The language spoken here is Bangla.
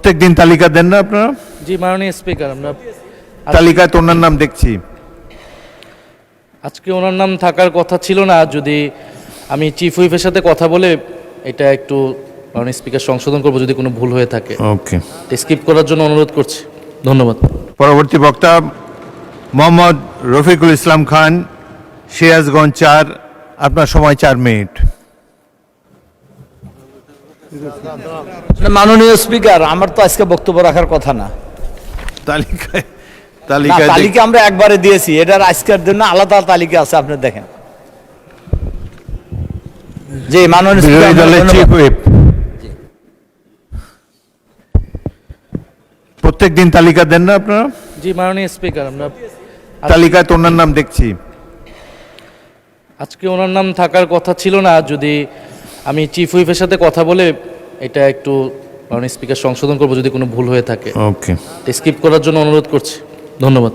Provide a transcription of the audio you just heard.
প্রত্যেকদিন তালিকা দেন না আপনারা? জি মাননীয় স্পিকার, আমরা তালিকায় তো ওনার নাম দেখছি। আজকে ওনার নাম থাকার কথা ছিল না। যদি আমি চিফ হুইপের সাথে কথা বলে এটা একটু মাননীয় স্পিকার সংশোধন করবো যদি কোনো ভুল হয়ে থাকে। ওকে, স্কিপ করার জন্য অনুরোধ করছি। ধন্যবাদ। পরবর্তী বক্তা মোহাম্মদ রফিকুল ইসলাম খান, সিরাজগঞ্জ 4। আপনার সময় 4 মিনিট। মাননীয় স্পিকার, আমার তো আজকে বক্তব্য রাখার কথা না। তালিকায় না, তালিকায় তালিকা আমরা একবারে দিয়েছি, এটার আজকের জন্য আলাদা তালিকা আছে, আপনি দেখেন। জি মাননীয় বিরোধী দলের চিফ স্পিকার, হুইপ, প্রত্যেকদিন তালিকা দেন না আপনারা? জি মাননীয় স্পিকার, আমরা তালিকায় তো ওনার নাম দেখছি। আজকে ওনার নাম থাকার কথা ছিল না। যদি আমি চিফ হুইপের সাথে কথা বলে এটা একটু মাননীয় স্পিকার সংশোধন করবো যদি কোনো ভুল হয়ে থাকে। ওকে, স্কিপ করার জন্য অনুরোধ করছি। ধন্যবাদ।